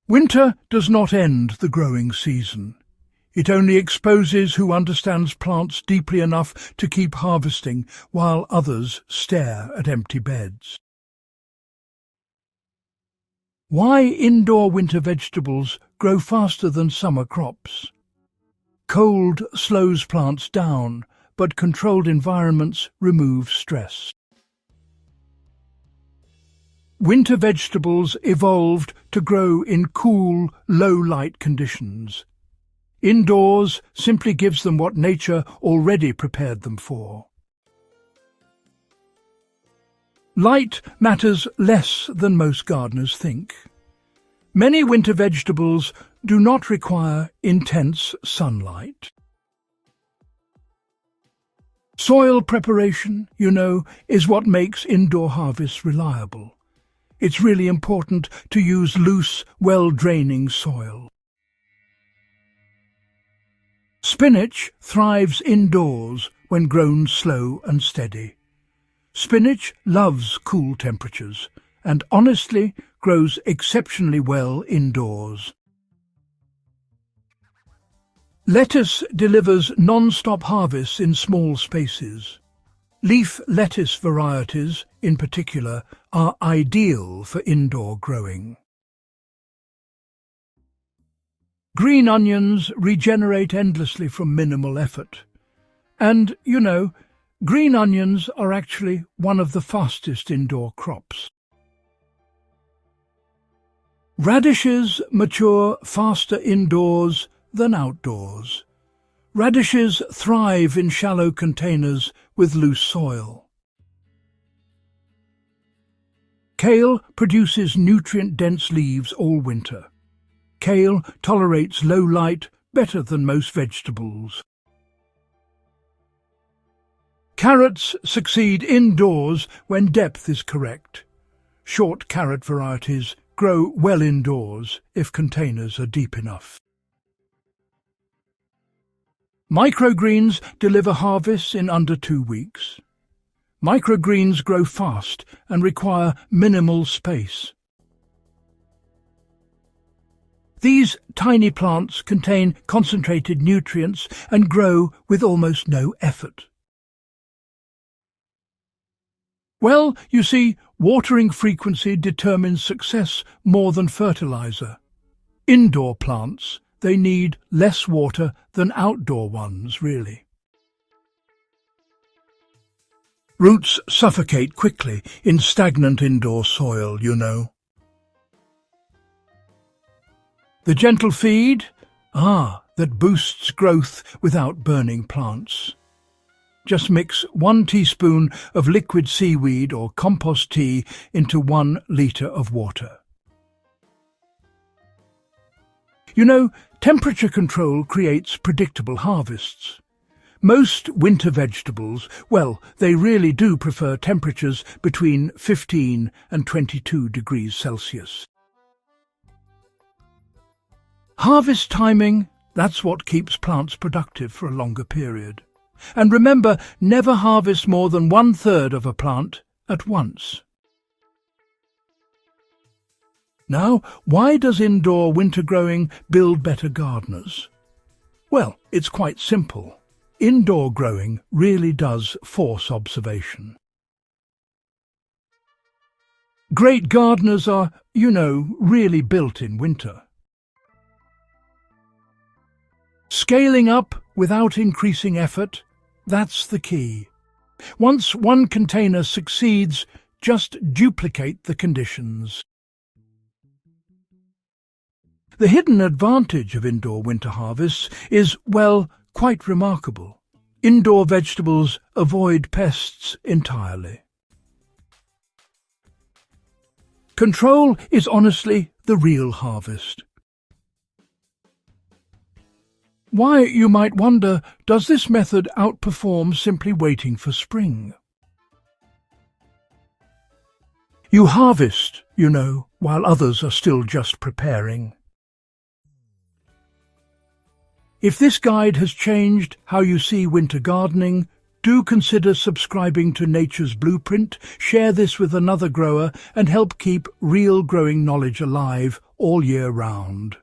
Winter does not end the growing season. It only exposes who understands plants deeply enough to keep harvesting while others stare at empty beds. Why indoor winter vegetables grow faster than summer crops? Cold slows plants down, but controlled environments remove stress. Winter vegetables evolved to grow in cool, low-light conditions. Indoors simply gives them what nature already prepared them for. Light matters less than most gardeners think. Many winter vegetables do not require intense sunlight. Soil preparation, is what makes indoor harvests reliable. It's really important to use loose, well-draining soil. Spinach thrives indoors when grown slow and steady. Spinach loves cool temperatures and honestly grows exceptionally well indoors. Lettuce delivers non-stop harvests in small spaces. Leaf lettuce varieties, in particular, are ideal for indoor growing. Green onions regenerate endlessly from minimal effort. And, green onions are actually one of the fastest indoor crops. Radishes mature faster indoors than outdoors. Radishes thrive in shallow containers with loose soil. Kale produces nutrient-dense leaves all winter. Kale tolerates low light better than most vegetables. Carrots succeed indoors when depth is correct. Short carrot varieties grow well indoors if containers are deep enough. Microgreens deliver harvests in under 2 weeks. Microgreens grow fast and require minimal space. These tiny plants contain concentrated nutrients and grow with almost no effort. Well, you see, watering frequency determines success more than fertilizer. Indoor plants, they need less water than outdoor ones, really. Roots suffocate quickly in stagnant indoor soil, The gentle feed? That boosts growth without burning plants. Just mix 1 teaspoon of liquid seaweed or compost tea into 1 litre of water. Temperature control creates predictable harvests. Most winter vegetables, they really do prefer temperatures between 15 and 22 degrees Celsius. Harvest timing, that's what keeps plants productive for a longer period. And remember, never harvest more than 1/3 of a plant at once. Now, why does indoor winter growing build better gardeners? Well, it's quite simple. Indoor growing really does force observation. Great gardeners are, really built in winter. Scaling up without increasing effort, that's the key. Once one container succeeds, just duplicate the conditions. The hidden advantage of indoor winter harvests is, quite remarkable. Indoor vegetables avoid pests entirely. Control is honestly the real harvest. Why, you might wonder, does this method outperform simply waiting for spring? You harvest, while others are still just preparing. If this guide has changed how you see winter gardening, Do consider subscribing to Nature's Blueprint, share this with another grower and help keep real growing knowledge alive all year round.